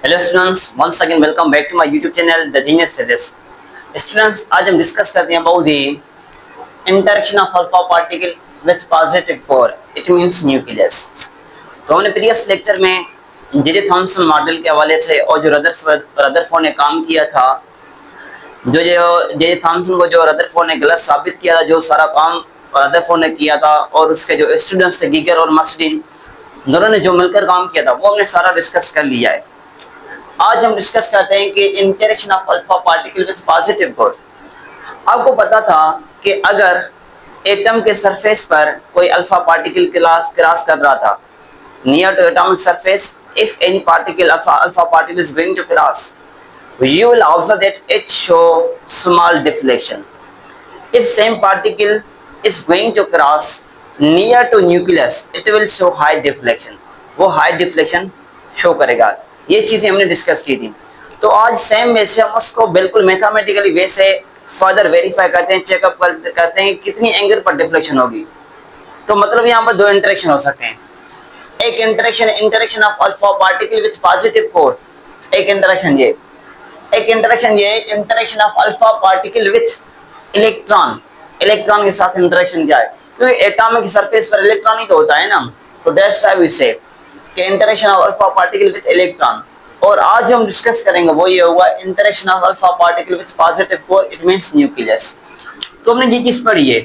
Hello students, once again welcome back to my YouTube channel the genius physics. Students, आज हम discuss करते हैं about the interaction of alpha particle with positive core, it means nucleus. तो हमने previous lecture में J Thomson model के हवाले से और जो रदरफोर्ड ने काम किया था, जो जे थॉमसन को जो रदरफोर्ड ने गलत साबित किया था, जो सारा काम रदरफोर्ड ने किया था और उसके जो स्टूडेंट्स थे गीगर और मर्सडीन, दोनों ने जो मिलकर काम किया था वो हमने सारा डिस्कस कर लिया है। आज हम डिस्कस करते हैं कि interaction of alpha particle with positive core. आपको पता था कि अगर एटम के सरफेस पर कोई अल्फा पार्टिकल क्रॉस कर रहा था near to atomic surface, if any particle alpha particle is going to cross, you will observe that it show small deflection. If same particle is going to cross near to nucleus, it will show high deflection. वो high deflection show करेगा। ये चीजें हमने discuss की थी। तो आज same way से हम उसको बिल्कुल मैथमेटिकली वे से फर्दर वेरीफाई करते हैं, चेकअप करते हैं कितनी एंगल पर डिफ्लेक्शन होगी। तो मतलब यहाँ पर दो इंटरेक्शन हो सकते हैं। एक interaction of alpha particle with positive core, एक इंटरेक्शन ये interaction of alpha particle with electron के साथ इंटरेक्शन क्या है, क्योंकि एटॉमिक सरफेस पर इलेक्ट्रॉन ही तो होता है ना। तो दैट्स व्हाई वी से कि interaction of alpha particle with electron. और आज जो हम डिस्कस करेंगे वो ये होगा interaction of alpha particle with positive core, it means nucleus. तो हमने ये चीज पढ़ी है।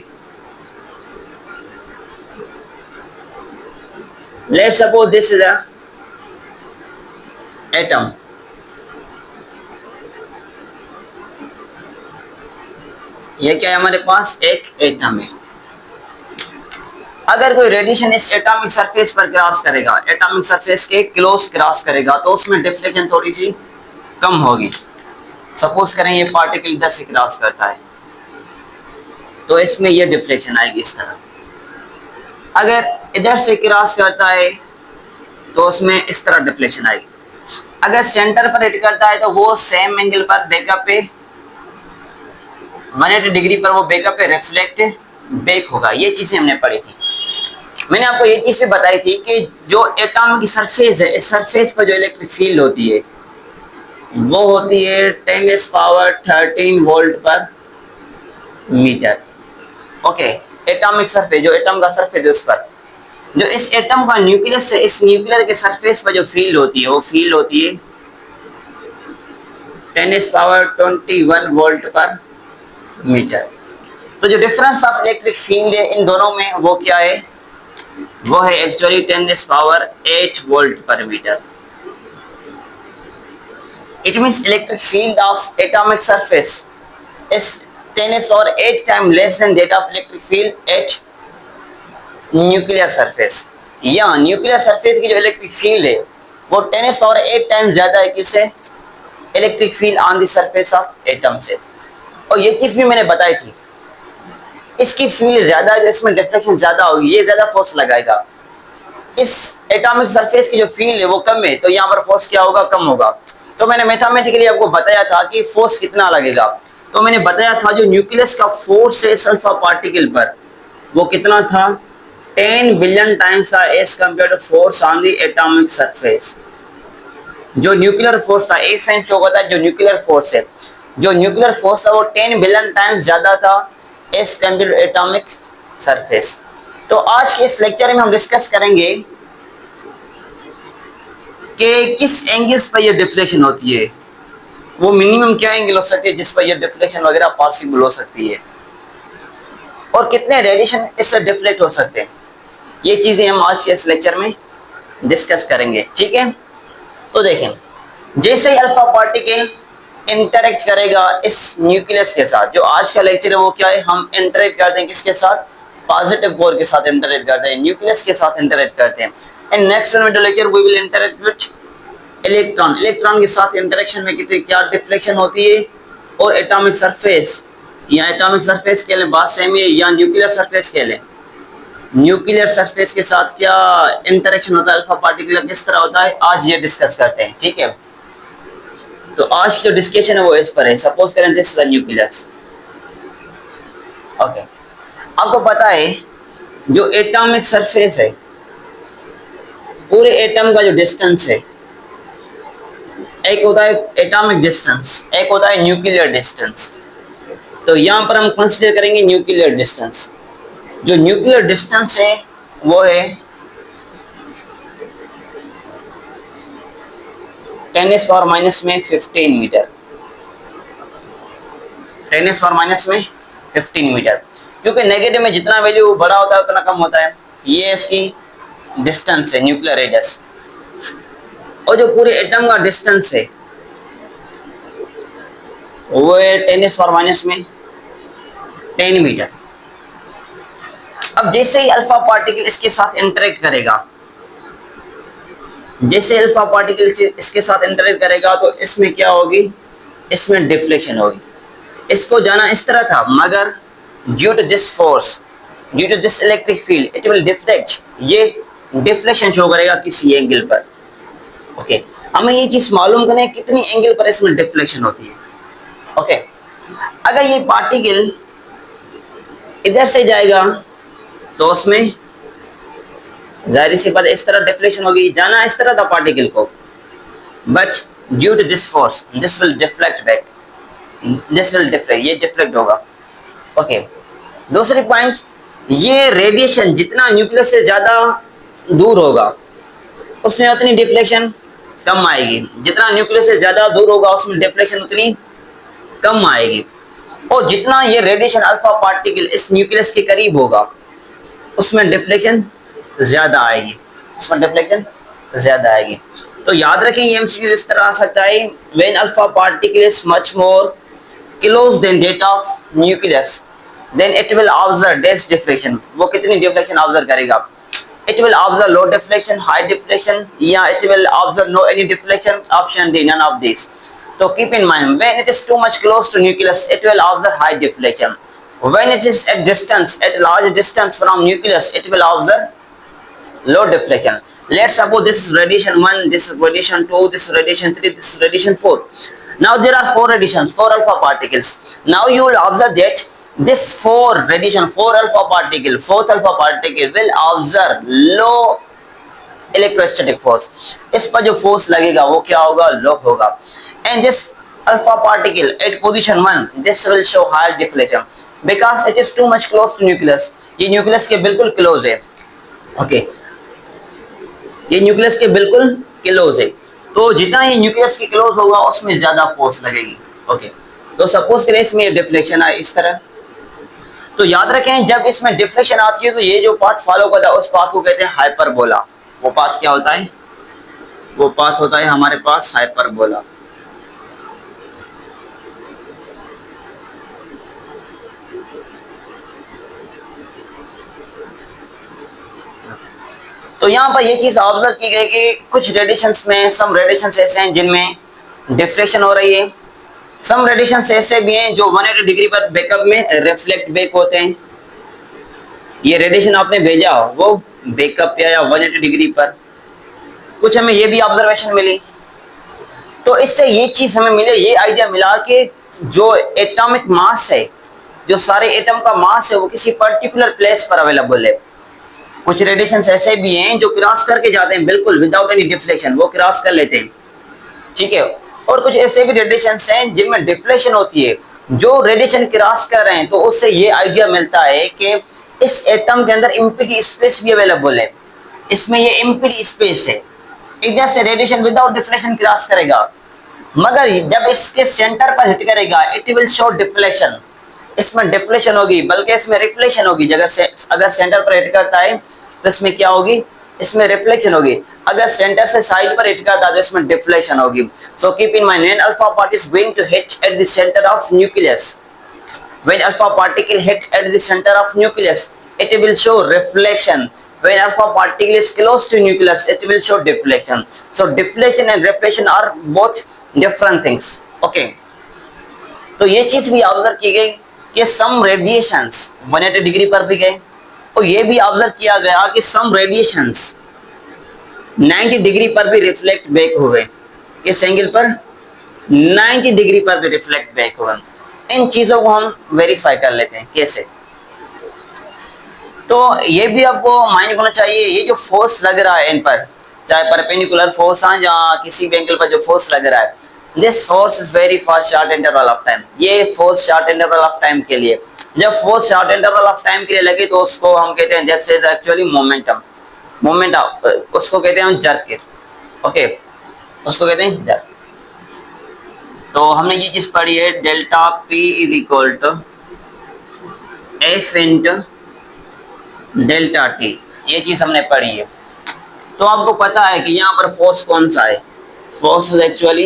Let's suppose this is a atom. ये क्या है, हमारे पास एक एटम है। अगर कोई रेडिएशन इस एटॉमिक सरफेस पर क्रॉस करेगा, एटॉमिक सरफेस के क्लोज क्रॉस करेगा, तो उसमें डिफ्लेक्शन थोड़ी सी कम होगी। सपोज करें ये पार्टिकल इधर से क्रॉस करता है तो इसमें ये डिफ्लेक्शन आएगी इस तरह। अगर इधर से क्रॉस करता है तो उसमें इस तरह डिफ्लेक्शन आएगी। अगर सेंटर पर हिट करता है तो वो सेम एंगल पर बैकअप पे 180 डिग्री पर वो बैकअप पे रिफ्लेक्ट बैक होगा। ये चीजें हमने पढ़ी थी। मैंने आपको ये चीज भी बताई थी कि जो एटॉम की सरफेस है, इस सरफेस पर जो इलेक्ट्रिक फील्ड होती है वो होती है 10⁻13 वोल्ट पर मीटर। ओके, एटॉमिक सरफेस, जो एटम का सरफेस है उस पर, जो इस एटम का न्यूक्लियस है, इस न्यूक्लियर के सरफेस पर जो फील्ड होती है वो फील्ड होती है 10⁻21 वोल्ट पर मीटर। तो जो डिफरेंस ऑफ इलेक्ट्रिक फील्ड है इन दोनों में वो क्या है, वो है एक्चुअली 10⁸ वोल्ट पर metre. It means electric field of atomic surface is 10⁸ time less than that of electric field at nuclear surface. या न्यूक्लियर सरफेस की जो इलेक्ट्रिक फील्ड है वो 10⁸ टाइम ज्यादा है किससे, electric field on the surface of atom से। और ये चीज भी मैंने बताई थी, इसकी फील्ड ज्यादा है तो इसमें डिफ्लेक्शन ज्यादा होगी, ये ज्यादा फोर्स लगाएगा। इस एटॉमिक सरफेस की जो फील्ड है वो कम है तो यहाँ पर फोर्स क्या होगा, कम होगा। तो मैंने मैथमेटिकली आपको बताया था कि फोर्स कितना लगेगा। तो मैंने बताया था जो न्यूक्लियस का फोर्स है अल्फा पार्टिकल पर वो कितना था, 10 बिलियन टाइम्स था as compare to force on the atomic surface. जो न्यूक्लियर फोर्स था, एक सेंस होगा था जो न्यूक्लियर फोर्स है, जो न्यूक्लियर फोर्स था वो 10 बिलियन टाइम्स ज्यादा था as compare to atomic surface. तो आज के इस लेक्चर में हम डिस्कस करेंगे कि किस एंगल्स पर ये डिफ्लेक्शन होती है, वो मिनिमम क्या एंगल हो सकती है जिस पर ये डिफ्लेक्शन वगैरह पॉसिबल हो सकती है, और कितने रेडिएशन इससे डिफ्लेक्ट हो सकते हैं। ये चीजें हम आज के इस लेक्चर में डिस्कस करेंगे, ठीक है। तो देखें, जैसे ही अल्फा पार्टिकल इंटरेक्ट करेगा इस न्यूक्लियस के साथ, जो आज का लेक्चर है वो क्या है, हम इंटरेक्ट करते हैं किसके साथ, पॉजिटिव कोर के साथ इंटरेक्ट करते हैं, न्यूक्लियस के साथ इंटरेक्ट करते हैं। And next lecture we will interact with electron के साथ इंटरेक्शन में कितनी क्या डिफ्लेक्शन होती है, और एटॉमिक सरफेस या एटॉमिक सरफेस के लिए बात सेम है, या न्यूक्लियर सरफेस के लिए न्यूक्लियर सरफेस के साथ क्या इंटरेक्शन होता है, अल्फा पार्टिकल किस तरह होता है, आज ये डिस्कस करते हैं, ठीक है। तो आज की जो डिस्कशन है वो इस पर है। सपोज करें this is the nucleus. Okay, आपको पता है जो एटॉमिक सरफेस है, पूरे एटम का जो डिस्टेंस है एक होता है एटॉमिक डिस्टेंस, एक होता है न्यूक्लियर डिस्टेंस। तो यहाँ पर हम कंसीडर करेंगे न्यूक्लियर डिस्टेंस। जो न्यूक्लियर डिस्टेंस है वो है 10⁻⁻⁻ में 15 मीटर, 10⁻⁻⁻ मीटर, क्योंकि नेगेटिव में जितना वैल्यू बड़ा होता है उतना कम होता है। ये इसकी डिस्टेंस है, न्यूक्लियर रेडियस। और जो पूरे एटम का डिस्टेंस है वो है 10⁻⁻10 मीटर। अब जैसे ही अल्फा पार्टिकल इसके साथ इंटरेक्ट करेगा, जैसे अल्फा पार्टिकल इसके साथ इंटरेक्ट करेगा तो इसमें क्या होगी, इसमें डिफ्लेक्शन होगी। इसको जाना इस तरह था, मगर due to this force, due to this electric field, it will deflect. ये डिफ्लेक्शन शो करेगा किसी एंगल पर। ओके, हमें ये चीज मालूम करना है कितनी एंगल पर इसमें डिफ्लेक्शन होती है। ओके, अगर ये पार्टिकल इधर से जाएगा तो उसमें जाहिर सी बात इस तरह डिफ्लेक्शन होगी, जाना इस तरह था पार्टिकल को, but due to this force this will deflect back, this will deflect, ये डिफ्लेक्ट होगा। ओके, दूसरी पॉइंट, ये रेडिएशन जितना न्यूक्लियस से ज्यादा दूर होगा उसमें उतनी डिफ्लेक्शन कम आएगी, जितना न्यूक्लियस से ज्यादा दूर होगा उसमें डिफ्लेक्शन उतनी कम आएगी। और जितना ये रेडिएशन अल्फा पार्टिकल इस न्यूक्लियस के करीब होगा उसमें डिफ्लेक्शन ज्यादा आएगी, उसमें डिफ्लेक्शन ज्यादा आएगी। तो याद रखें ये एमसीक्यू इस तरह आ सकता है, when alpha particle is much more close than that of nucleus then it will observe this deflection. वो कितनी डिफ्लेक्शन ऑब्जर्व करेगा, it will observe low deflection, high deflection, या it will observe no any deflection, option D none of this. तो keep in mind, when it is too much close to nucleus it will observe high deflection, when it is at distance, at large distance from nucleus, it will observe low deflection. Let's suppose this is radiation 1, this is radiation 2, this is radiation 3, this is radiation 4. Now there are 4 radiations, 4 alpha particles. Now you will observe that this 4 radiation, 4 alpha particle, 4th alpha particle will observe low electrostatic force. इस पर जो force लगेगा वो क्या होगा, low होगा। And this alpha particle at position 1, this will show high deflection because it is too much close to nucleus. ये nucleus के बिल्कुल क्लोज है। ओके, ये न्यूक्लियस के बिल्कुल क्लोज है, तो जितना ये न्यूक्लियस के क्लोज होगा उसमें ज्यादा फोर्स लगेगी। ओके, तो सपोज करें इसमें डिफ्लेक्शन आए इस तरह, तो याद रखें जब इसमें डिफ्लेक्शन आती है तो ये जो पाथ फॉलो करता है उस पाथ को कहते हैं हाइपरबोला। वो पाथ क्या होता है, वो पाथ होता है हमारे पास हाइपरबोला। तो यहाँ पर ये चीज ऑब्जर्व की गई कि कुछ रेडिएशंस में, सम रेडिएशंस ऐसे हैं जिनमें डिफ्लेक्शन हो रही है, सम रेडिएशंस ऐसे भी हैं जो 180 डिग्री पर बैकअप में रिफ्लेक्ट बैक होते हैं। ये रेडिएशन आपने भेजा वो बैकअप या 180 डिग्री पर, कुछ हमें ये भी ऑब्जर्वेशन मिली। तो इससे ये चीज हमें मिले, ये आइडिया मिला कि जो एटॉमिक मास है, जो सारे एटम का मास है वो किसी पर्टिकुलर प्लेस पर अवेलेबल है। कुछ रेडिएशंस ऐसे भी हैं जो क्रॉस करके जाते हैं बिल्कुल विदाउट एनी डिफ्लेक्शन, वो क्रॉस कर लेते हैं, ठीक है। और कुछ ऐसे भी रेडिएशंस हैं जिनमें डिफ्लेक्शन होती है। जो रेडिएशन क्रॉस कर रहे हैं तो उससे ये आइडिया मिलता है कि इस एटम के अंदर एम्प्टी स्पेस भी अवेलेबल है, इसमें ये एम्प्टी स्पेस है। इधर से रेडिएशन विदाउट डिफ्लेक्शन क्रॉस करेगा, मगर जब इसके सेंटर पर हिट करेगा इट विल शो डिफ्लेक्शन, इसमें डिफ्लेक्शन होगी, बल्कि इसमें रिफ्लेक्शन होगी। जगह से अगर सेंटर पर हिट करता है तो इसमें क्या होगी, इसमें रिफ्लेक्शन होगी। अगर सेंटर से साइड पर हिट करता है तो इसमें डिफ्लेक्शन होगी। So keep in mind, when alpha particle is going to hit at the centre of nucleus, when alpha particle hit at the centre of nucleus it will show reflection, when alpha particle is close to nucleus it will show deflection. So deflection and reflection are both different things. Okay, तो ये चीज भी observe की गई कि सम radiations 180 degree पर भी गए, और ये भी ऑब्जर्व किया गया कि सम रेडिएशंस 90 डिग्री पर भी रिफ्लेक्ट बैक हुए। किस एंगल पर, 90 डिग्री पर भी रिफ्लेक्ट बैक हुए। इन चीजों को हम वेरीफाई कर लेते हैं कैसे। तो ये भी आपको माइंड होना चाहिए, ये जो फोर्स लग रहा है इन पर, चाहे परपेंडिकुलर फोर्स है या किसी भी एंगल पर जो फोर्स लग रहा है, this force is very for short interval of time. ये force short interval of time के लिए, जब force short interval of time के लिए लगे तो उसको हम कहते हैं दिस इज एक्चुअली मोमेंटम, उसको कहते हैं जर्क। ओके, उसको कहते हैं जर्क। तो हमने ये चीज पढ़ी है, delta P is equal to F into delta T, ये चीज हमने पढ़ी है। तो आपको पता है कि यहाँ पर फोर्स कौन सा है, force is actually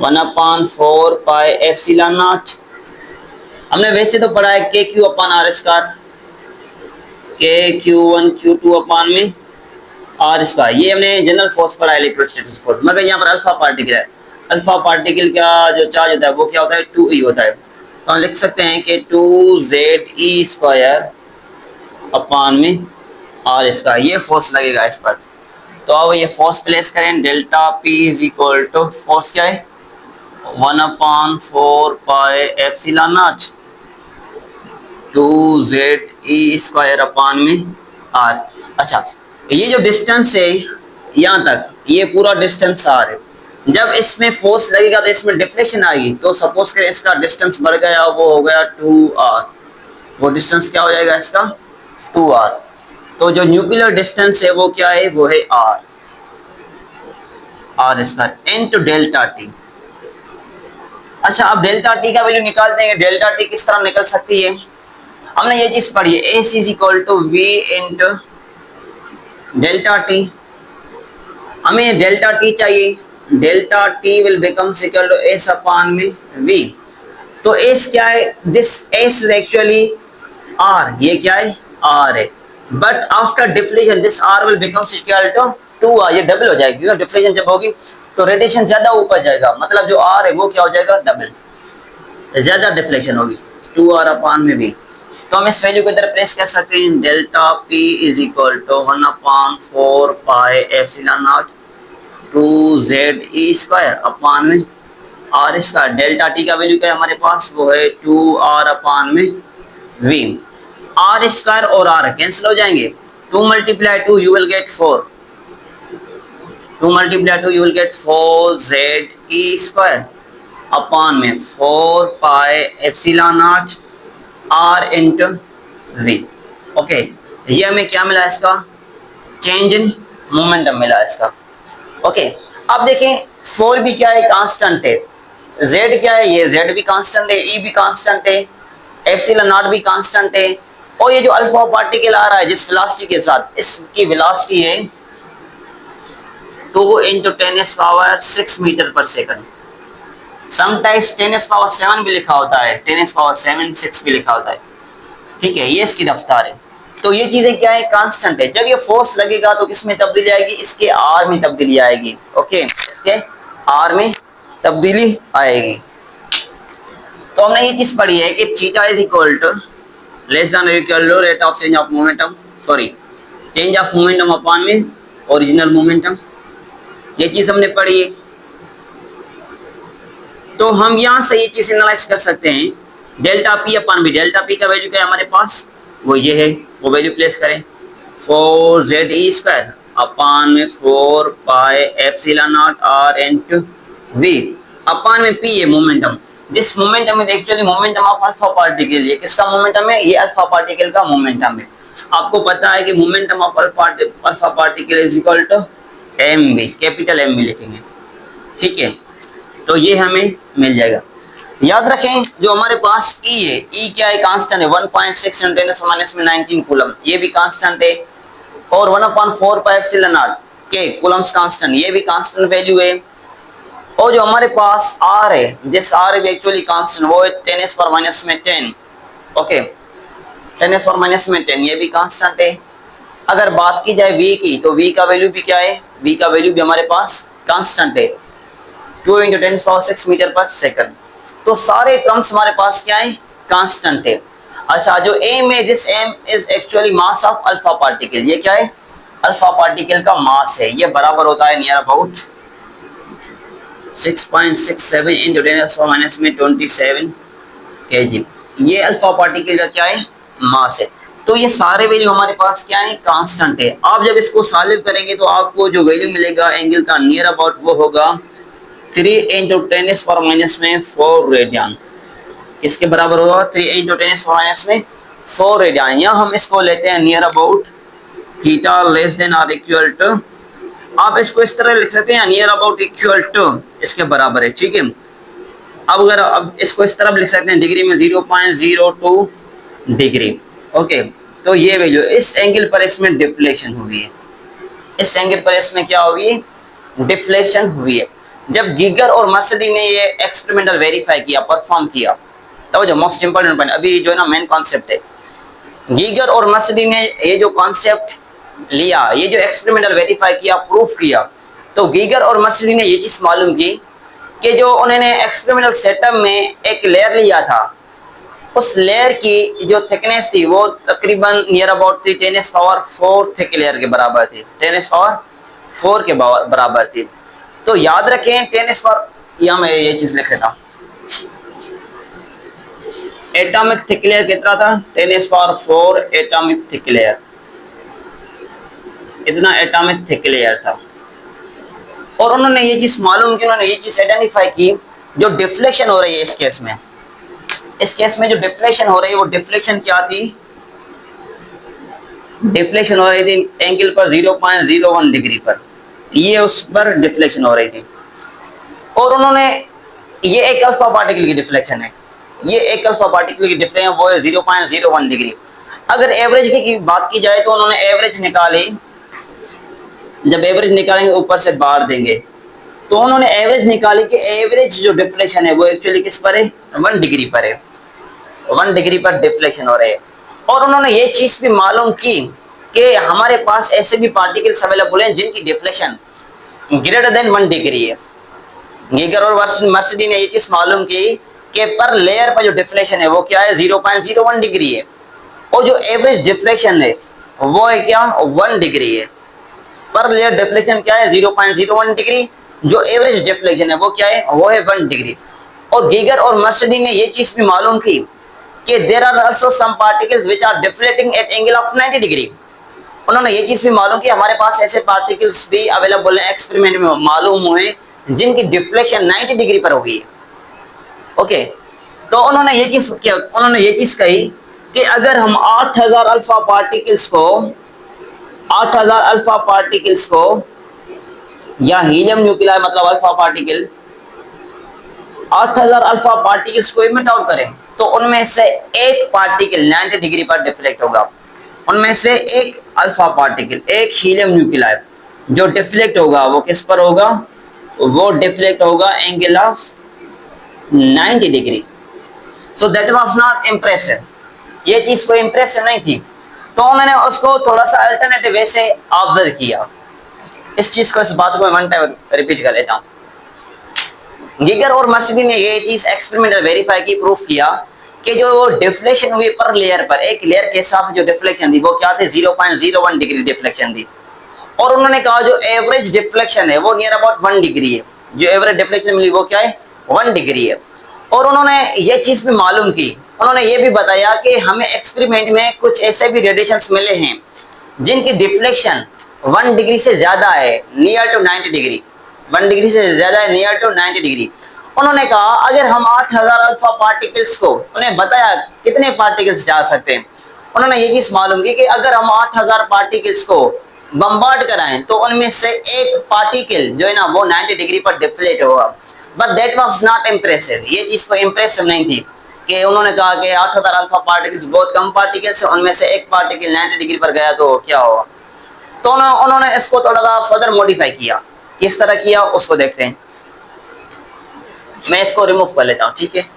1/4 pi epsilon not. हमने वैसे तो पढ़ा है के क्यू अपान आर स्क्वायर, के Q1 Q2 अपान में आर स्क्वायर, ये हमने जनरल फोर्स पढ़ा है, इलेक्ट्रोस्टैटिक फोर्स। मगर यहाँ पर अल्फा पार्टिकल है, अल्फा पार्टिकल का जो चार्ज होता है वो क्या होता है, 2e होता है। तो हम लिख सकते हैं कि 2ze स्क्वायर अपान में आर स्क्वायर, ये फोर्स लगेगा इस पर। तो अब ये फोर्स प्लेस करें, delta P is equal to force क्या है 1/4 pi epsilon naught 2ze square upon में आर। अच्छा, ये जो डिस्टेंस है यहाँ तक, ये पूरा डिस्टेंस आर है। जब इसमें फोर्स लगेगा तो इसमें डिफ्लेक्शन आएगी, तो सपोज करें इसका डिस्टेंस बढ़ गया, वो हो गया 2r, वो डिस्टेंस क्या हो जाएगा इसका 2r। तो जो न्यूक्लियर डिस्टेंस है वो क्या है, वो है r, r square into delta T. अच्छा, अब डेल्टा टी का वैल्यू निकालते हैं। डेल्टा टी किस तरह निकल सकती है, हमने ये चीज पढ़ी है, S is equal to V into delta T. हमें डेल्टा टी चाहिए, delta T will becomes equal to S upon में वी। तो एस क्या है, this S is actually R, ये क्या है आर है, but after deflection this R will becomes equal to 2r, ये डबल हो जाएगी क्योंकि डिफ्लेक्शन जब होगी तो रेडिएशन ज्यादा ऊपर जाएगा, मतलब जो आर है वो क्या हो जाएगा डबल, ज्यादा डिफ्लेक्शन होगी 2r अपान में वी। तो हम इस वैल्यू को इधर प्लेस कर सकते हैं, delta P is equal to 1/4 pi epsilon naught 2ze square upon में आर स्क्वायर। डेल्टा टी का वैल्यू क्या है हमारे पास, वो है 2r अपान में वी। आर स्क्वायर और आर कैंसिल हो जाएंगे, 2 × 2 you will get 4, 2 × 2 you will get 4ze square upon में 4 pi epsilon naught r into V. Okay, ये हमें क्या मिला इसका, चेंज इन मोमेंटम मिला इसका। ओके, अब देखें 4 भी क्या है, कांस्टेंट है, z क्या है, ये z भी कांस्टेंट है, e भी कांस्टेंट है, एप्सिलॉन नॉट भी कांस्टेंट है, और ये जो अल्फा पार्टिकल आ रहा है जिस वेलोसिटी के साथ, इसकी वेलोसिटी है 2 × 10⁻⁶ मीटर पर सेकंड। समटाइम्स 10⁻⁷ भी लिखा होता है, 10⁻⁷ 6 भी लिखा होता है, ठीक है, ये इसकी रफ्तार है। तो ये चीजें क्या है, कांस्टेंट है। जब ये फोर्स लगेगा तो किसमें तब्दीली आएगी, इसके आर में तब्दीली आएगी। ओके, इसके आर में तब्दीली आएगी। तो हमने ये चीज पढ़ी है कि theta is equal to less than equal to rate of change of momentum, sorry change of momentum upon में ओरिजिनल मोमेंटम, ये चीज हमने पढ़ी है। तो हम यहाँ से ये चीज एनालाइज कर सकते हैं, delta P upon B, delta P का वैल्यू क्या है हमारे पास, वो ये है, वो वैल्यू प्लेस करें 4ze स्क्वायर अपान में 4 pi epsilon naught r into V upon में p है momentum. This momentum is actually momentum of alpha particle. ये किसका मोमेंटम है, ये अल्फा पार्टिकल का मोमेंटम है। आपको पता है कि momentum of alpha particle is equal to mv, capital M लिखेंगे, ठीक है। तो ये हमें मिल जाएगा। याद रखें जो हमारे पास E है, E क्या है, कांस्टेंट है, 1.6 × 10⁻⁻19 कूलम, ये भी कांस्टेंट है, और 1/4 पाई एप्सिलॉन नॉट के कूलम्स कांस्टेंट, ये भी कांस्टेंट वैल्यू है। और जो हमारे पास R है, this R is actually constant, वो है 10⁻⁻10, ओके 10⁻⁻10, ये भी कांस्टेंट है। अगर बात की जाए V की, तो V का वैल्यू भी क्या है, V का वैल्यू भी हमारे पास कांस्टेंट है, 2 × 10⁻⁶ मीटर पर सेकंड। तो सारे टर्म्स हमारे पास क्या है, कांस्टेंट है। अच्छा, जो एम है, this M is actually mass of alpha particle, ये क्या है, अल्फा पार्टिकल का मास है, ये बराबर होता है नियर अबाउट 6.67 × 10⁻⁻27 kg। ये अल्फा पार्टिकल का क्या है, मास है। तो ये सारे वैल्यू हमारे पास क्या है, कांस्टेंट है। आप जब इसको सॉल्व करेंगे तो आपको जो वैल्यू मिलेगा एंगल का नियर अबाउट वो होगा 3 इंटू 10⁻⁻4 रेडियन। किसके बराबर होगा, 3 इंटू 10⁻⁻4 रेडियन। या हम इसको लेते हैं near about theta less than और इक्वल टू, आप इसको इस तरह लिख सकते हैं नियर अबाउट इक्वल टू इसके बराबर है, ठीक है। अब इसको इस तरह लिख सकते हैं डिग्री में 0.02 डिग्री, ओके। तो ये वैल्यू इस एंगल पर इसमें डिफ्लेक्शन हुई है, इस एंगल पर इसमें क्या हुई है, डिफ्लेक्शन हुई है। जब गीगर और मर्सडी ने ये एक्सपेरिमेंटल वेरीफाई किया, परफॉर्म किया, तो जो मोस्ट इंपॉर्टेंट पॉइंट अभी जो है ना मेन कॉन्सेप्ट है, गीगर और मर्सडी ने ये जो कॉन्सेप्ट लिया, ये जो एक्सपेरिमेंटल वेरीफाई किया, प्रूफ किया, तो गीगर और मर्सडी ने ये चीज मालूम की कि जो उन्होंने एक्सपेरिमेंटल सेटअप में एक लेयर लिया था, उस लेयर की जो थिकनेस थी वो तकरीबन नियर अबाउट थी 10⁻⁴ थिक लेयर के बराबर थी, 10⁻⁴ के बराबर थी। तो याद रखें 10⁻, या मैं ये चीज लिख लेता हूं, एटॉमिक थिक लेयर कितना था, 10⁻⁴ एटॉमिक थिक लेयर, इतना एटॉमिक थिक लेयर था। और उन्होंने ये चीज मालूम की, उन्होंने ये चीज आइडेंटिफाई की, जो डिफ्लेक्शन हो रही है इस केस में जो डिफ्लेक्शन हो रही है, वो डिफ्लेक्शन क्या थी, डिफ्लेक्शन हो रही थी एंगल पर 0.01 डिग्री पर, ये उस पर डिफ्लेक्शन हो रही थी। और उन्होंने ये एक अल्फा पार्टिकल की डिफ्लेक्शन है, ये एक अल्फा पार्टिकल की डिफ्लेक्शन वो है 0.01 डिग्री। अगर एवरेज की बात की जाए तो उन्होंने एवरेज निकाली, जब एवरेज निकालेंगे ऊपर से बार देंगे, तो उन्होंने एवरेज निकाली कि एवरेज जो डिफ्लेक्शन है वो एक्चुअली किस पर है, 1 डिग्री पर है, 1 डिग्री पर डिफ्लेक्शन हो रहे हैं। और उन्होंने ये चीज भी मालूम की कि हमारे पास ऐसे भी पार्टिकल्स अवेलेबल हैं जिनकी डिफ्लेक्शन ग्रेटर देन 1 डिग्री है। गीगर और मर्सडी ने ये चीज मालूम की कि पर लेयर पर जो डिफ्लेक्शन है वो क्या है, 0.01 डिग्री है, और जो एवरेज डिफ्लेक्शन है वो है क्या, 1 डिग्री है। पर लेयर डिफ्लेक्शन क्या है, 0.01 डिग्री, जो एवरेज डिफ्लेक्शन है वो क्या है, वो है 1 डिग्री। और गीगर और मर्सडी ने ये चीज भी मालूम की कि there are also some particles which are deflecting at angle of 90 degree. उन्होंने ये चीज भी मालूम की हमारे पास ऐसे पार्टिकल्स भी अवेलेबल है, एक्सपेरिमेंट में मालूम हुए, जिनकी डिफ्लेक्शन 90 डिग्री पर होगी, ओके। तो उन्होंने ये चीज कही कि अगर हम 8000 अल्फा पार्टिकल्स को या हीलियम न्यूक्लियाई मतलब अल्फा पार्टिकल 8000 अल्फा पार्टिकल्स को इमिट आउट करें, तो उनमें से एक पार्टिकल 90 डिग्री पर डिफ्लेक्ट होगा। उनमें से एक अल्फा पार्टिकल, एक हीलियम न्यूक्लियाई जो डिफ्लेक्ट होगा वो किस पर होगा, वो डिफ्लेक्ट होगा angle of 90 degree. So that was not impressive, ये चीज कोई इम्प्रेसिव नहीं थी। तो उन्होंने उसको थोड़ा सा अल्टरनेटिव वे से ऑब्जर्व किया। इस चीज को, इस बात को मैं वन टाइम रिपीट कर लेता हूँ। गीगर और मर्सडी ने ये चीज एक्सपेरिमेंटल वेरीफाई की, प्रूफ किया कि जो डिफ्लेक्शन हुई पर लेयर पर, एक लेयर के साथ जो डिफ्लेक्शन थी वो क्या थी, 0.01 डिग्री डिफ्लेक्शन थी। और उन्होंने कहा जो एवरेज डिफ्लेक्शन है वो नियर अबाउट 1 डिग्री है, जो एवरेज डिफ्लेक्शन मिली वो क्या है, 1 डिग्री है। और उन्होंने ये चीज भी मालूम की, उन्होंने ये भी बताया कि हमें एक्सपेरिमेंट में कुछ ऐसे भी रेडिएशंस मिले हैं जिनकी डिफ्लेक्शन 1 डिग्री से ज्यादा है, नियर टू 90 डिग्री, 1 डिग्री से ज्यादा है, नियर टू 90 डिग्री। उन्होंने कहा अगर हम 8000 अल्फा पार्टिकल्स को, उन्हें बताया कितने पार्टिकल्स जा सकते हैं, उन्होंने ये चीज मालूम की कि अगर हम 8000 पार्टिकल्स को बम्बार्ड कराएं तो उनमें से एक पार्टिकल जो है ना वो 90 डिग्री पर डिफ्लेक्ट होगा। But that was not impressive, ये चीज को इम्प्रेसिव नहीं थी कि उन्होंने कहा कि 8000 अल्फा पार्टिकल्स बहुत कम पार्टिकल्स है, उनमें से एक पार्टिकल 90 डिग्री पर गया तो क्या होगा। तो उन्होंने इसको थोड़ा सा फर्दर मॉडिफाई किया। किस तरह किया उसको देखते हैं। मैं इसको रिमूव कर लेता हूँ, ठीक है,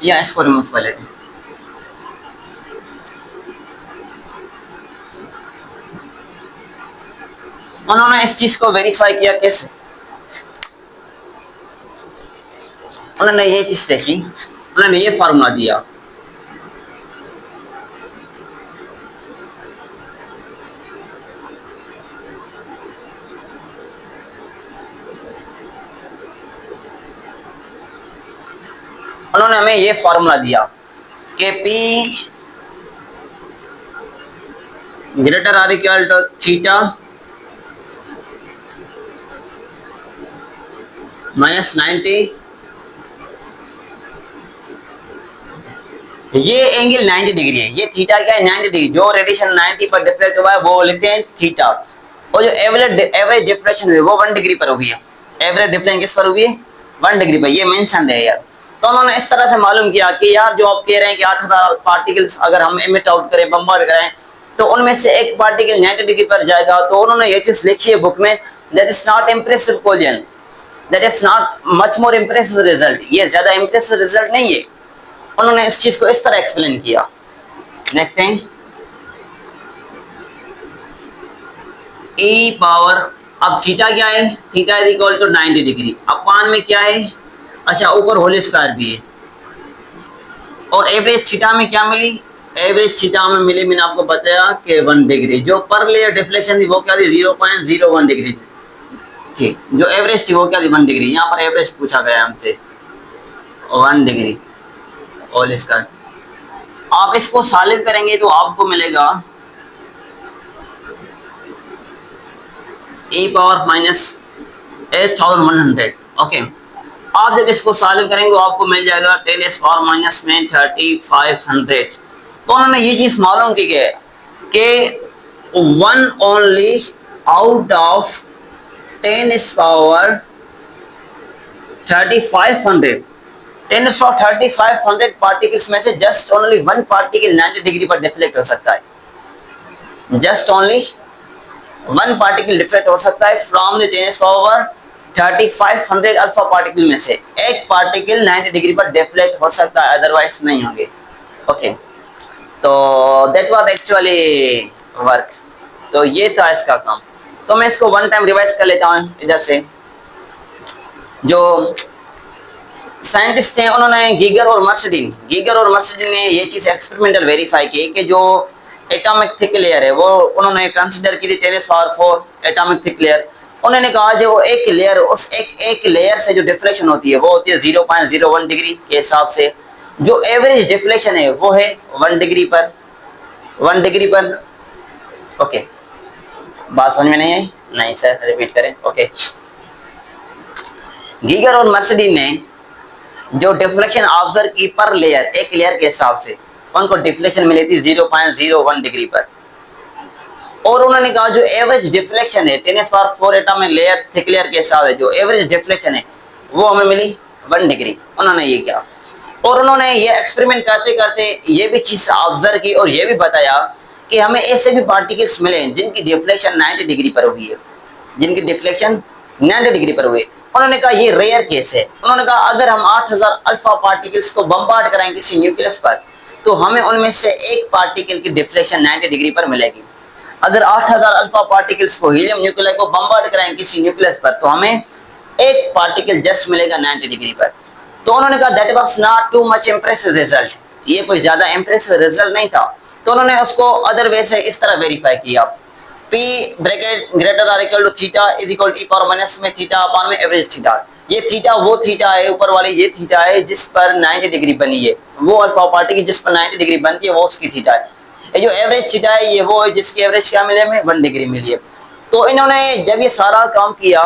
या इसको रिमूव कर लेते हैं। उन्होंने इस चीज को वेरीफाई किया कैसे, उन्होंने ये चीज देखी, उन्होंने ये फार्मूला दिया, उन्होंने हमें ये फार्मूला दिया के P greater or equal to theta minus 90, ये एंगल 90 डिग्री है, ये थीटा क्या है 90 डिग्री, जो रेडिएशन 90 पर डिफ्लेक्ट हुआ है वो लिखते हैं थीटा, और जो एवरेज डिफ्लेक्शन हुई वो 1 डिग्री पर हुई है, एवरेज डिफ्लेक्शन किस पर हुई है 1 डिग्री पर, ये मेंशन है यार। तो उन्होंने इस तरह से मालूम किया कि यार जो आप कह रहे हैं कि 8000 पार्टिकल्स अगर हम एमिट आउट करें, बम्बार्ड करें, तो उनमें से एक पार्टिकल 90 डिग्री पर जाएगा, तो उन्होंने ये चीज लिखी है बुक में, that is not impressive collision, that is not much more impressive result, ये ज्यादा इम्प्रेसिव रिजल्ट नहीं है। उन्होंने इस चीज को इस तरह एक्सप्लेन किया, देखते हैं। e पावर, अब थीटा क्या है, theta is equal to 90 degree, upon में क्या है, अच्छा ऊपर होल स्क्वायर भी है, और एवरेज थीटा में क्या मिली, एवरेज थीटा में मिली, मैंने आपको बताया कि 1 डिग्री, जो पर लेयर डिफ्लेक्शन थी वो क्या थी 0.01 डिग्री थी, जो एवरेज थी वो क्या थी 1 डिग्री, यहाँ पर एवरेज पूछा गया हमसे 1 डिग्री होल स्क्वायर। आप इसको सॉल्व करेंगे तो आपको मिलेगा e पावर माइनस 8100, ओके। आप जब इसको सॉल्व करेंगे तो आपको मिल जाएगा 10 पावर माइनस में 3500। तो उन्होंने ये चीज मालूम की कि 1 only out of 10 power 3500, 10 power 3500 particles में से जस्ट ओनली 1 पार्टिकल 90 डिग्री पर डिफ्लेक्ट हो सकता है, जस्ट ओनली 1 पार्टिकल डिफ्लेक्ट हो सकता है from the 10 power 3500 alpha particle में से एक पार्टिकल 90 डिग्री पर डिफ्लेक्ट हो सकता है, अदरवाइज नहीं होंगे, ओके। तो दैट वाज एक्चुअली वर्क, तो ये था इसका काम। तो मैं इसको 1 टाइम रिवाइज कर लेता हूँ इधर से। जो साइंटिस्ट थे उन्होंने गीगर और मर्सिडीन ने ये चीज एक्सपेरिमेंटल वेरीफाई की कि जो एटॉमिक थिक लेयर है वो उन्होंने कंसीडर की थी 10 पावर 4 एटॉमिक थिक लेयर। उन्होंने कहा जो एक लेयर, उस एक लेयर से जो डिफ्लेक्शन होती है वो होती है 0.01 डिग्री के हिसाब से, जो एवरेज डिफ्लेक्शन है वो है 1 डिग्री पर, 1 डिग्री पर, ओके। बात समझ में नहीं आई? नहीं सर, रिपीट करें, ओके। गीगर और मर्सिडीन ने जो डिफ्लेक्शन ऑब्जर्व की पर लेयर, एक लेयर के हिसाब से उनको डिफ्लेक्शन मिली थी 0.01 डिग्री पर, और उन्होंने कहा जो एवरेज डिफ्लेक्शन है 10 power 4 atomic layer thick layer के हिसाब से जो एवरेज डिफ्लेक्शन है वो हमें मिली 1 डिग्री। उन्होंने ये किया और उन्होंने ये एक्सपेरिमेंट करते करते ये भी चीज ऑब्जर्व की और ये भी बताया कि हमें ऐसे भी पार्टिकल्स मिले जिनकी डिफ्लेक्शन 90 डिग्री पर हुई है, जिनकी डिफ्लेक्शन 90 डिग्री पर हुई है। उन्होंने कहा ये रेयर केस है। उन्होंने कहा अगर हम 8000 अल्फा पार्टिकल्स को बम्बार्ड कराएं किसी न्यूक्लियस पर तो हमें उनमें से एक पार्टिकल की डिफ्लेक्शन 90 डिग्री पर मिलेगी। अगर 8000 अल्फा पार्टिकल्स को हीलियम न्यूक्लियाई को बम्बार्ड कराएं किसी न्यूक्लियस पर तो हमें एक पार्टिकल जस्ट मिलेगा 90 डिग्री पर। तो उन्होंने कहा that was not too much impressive result, ये कोई ज्यादा इंप्रेसिव रिजल्ट नहीं था। तो उन्होंने उसको अदर वे से इस तरह वेरीफाई किया, P bracket greater or equal to theta is equal to e power minus में थीटा अपान में एवरेज थीटा। ये थीटा वो थीटा है ऊपर वाली, ये थीटा है जिस पर 90 डिग्री बनी है, वो अल्फा पार्टिकल जिस पर 90 डिग्री बनती है वो उसकी थीटा है। ये जो एवरेज थीटा है ये वो है जिसकी एवरेज क्या मिले हमें 1 डिग्री मिली है। तो इन्होंने जब ये सारा काम किया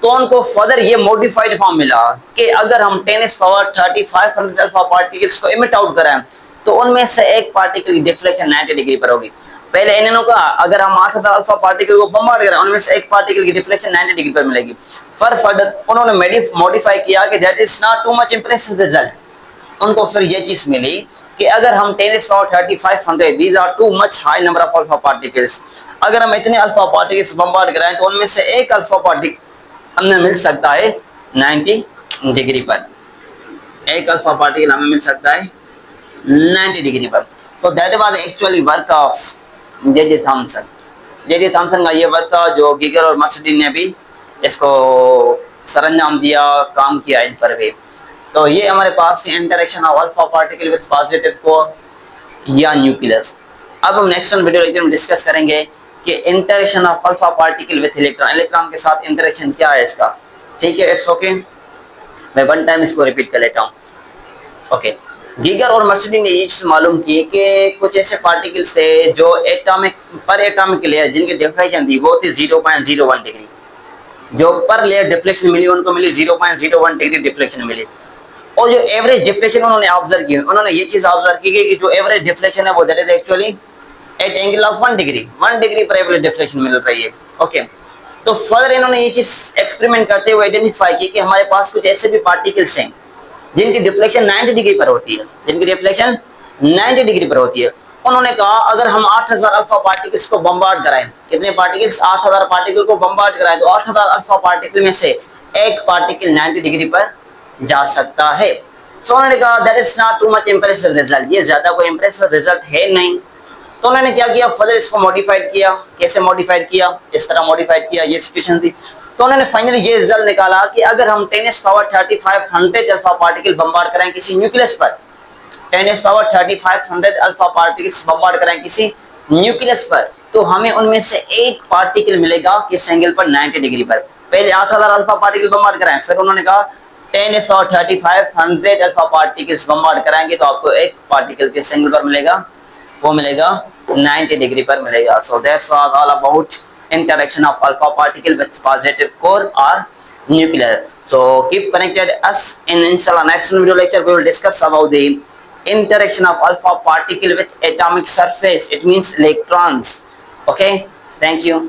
तो उनको फर्दर ये मॉडिफाइड फॉर्म मिला कि अगर हम 10 पावर 3500 अल्फा पार्टिकल्स को इमिट आउट कराएं तो उनमें से एक पार्टिकल की डिफ्लेक्शन 90 डिग्री पर होगी। पहले इन्होंने कहा अगर हम 8000 अल्फा पार्टिकल को बम्बार्ड करें उनमें से एक पार्टिकल की डिफ्लेक्शन 90 डिग्री पर मिलेगी। फर्दर उन्होंने मॉडिफाई किया कि that is not too much impressive result. उनको फिर ये चीज मिली कि अगर हम 10 power 3500 these are too much high number of alpha particles, अगर हम इतने अल्फा पार्टिकल्स बम्बार्ड कराएं तो उनमें से एक अल्फा पार्टिकल हमें मिल सकता है 90 डिग्री पर, एक अल्फा पार्टिकल हमें मिल सकता है 90 डिग्री पर। So that was actually work of J Thomson का ये वर्क था जो गीगर और मर्सिडीन ने भी इसको सरंजाम दिया, काम किया इन पर भी। तो ये हमारे पास थी interaction of alpha particle with positive core या न्यूक्लियस। अब हम नेक्स्ट वीडियो लेक्चर में डिस्कस करेंगे कि interaction of alpha particle with electron, electron के साथ इंटरेक्शन क्या है इसका। ठीक है, इट्स ओके। मैं 1 टाइम इसको रिपीट कर लेता हूँ, ओके। गीगर और मर्सिडी ने ये चीज मालूम की कि कुछ ऐसे पार्टिकल्स थे जो एटॉमिक पर एटॉमिक लेयर जिनकी डिफ्लेक्शन थी वो थी 0.01 डिग्री। जो पर लेयर डिफ्लेक्शन मिली उनको मिली 0.01 डिग्री डिफ्लेक्शन मिली। और जो एवरेज डिफ्लेक्शन उन्होंने ऑब्जर्व की, उन्होंने ये चीज ऑब्जर्व की कि जो एवरेज डिफ्लेक्शन है वो that is actually eight angle of 1 degree, 1 degree पर एवरेज डिफ्लेक्शन मिल रही है। ओके, तो फर्दर इन्होंने ये चीज एक्सपेरिमेंट करते हुए आइडेंटिफाई की कि हमारे पास कुछ ऐसे भी पार्टिकल्स हैं जिनकी डिफ्लेक्शन 90 डिग्री पर होती है, जिनकी डिफ्लेक्शन 90 डिग्री पर होती है। उन्होंने कहा अगर हम 8000 अल्फा पार्टिकल्स को बम्बार्ड कराएं, कितने पार्टिकल्स, 8000 पार्टिकल को बम्बार्ड कराएं, तो 8000 अल्फा पार्टिकल में से एक पार्टिकल 90 डिग्री पर जा सकता है। तो उन्होंने कहा that is not too much impressive result, ये ज्यादा कोई इंप्रेसिव रिजल्ट है नहीं। तो उन्होंने क्या किया, फर्दर इसको मॉडिफाइड किया। कैसे मॉडिफाइड किया, इस तरह मॉडिफाइड किया, ये सिचुएशन थी। तो उन्होंने फाइनली ये रिजल्ट निकाला कि अगर हम 10⁻3500 अल्फा पार्टिकल बम्बार्ड करें किसी न्यूक्लियस पर, 10⁻3500 अल्फा पार्टिकल्स बम्बार्ड करें किसी न्यूक्लियस पर, तो हमें उनमें से एक पार्टिकल मिलेगा किस एंगल पर, 90 डिग्री पर। पहले 8000 अल्फा पार्टिकल बम्बार्ड कराएं, फिर उन्होंने कहा 10⁻3500 अल्फा पार्टिकल्स बम्बार्ड कराएंगे तो आपको एक पार्टिकल किस एंगल पर मिलेगा, वो मिलेगा 90 डिग्री पर मिलेगा। So that's was all about interaction of alpha particle with positive core or nuclear. So keep connected us in inshallah next video lecture we will discuss about the interaction of alpha particle with atomic surface, it means electrons. Okay, thank you.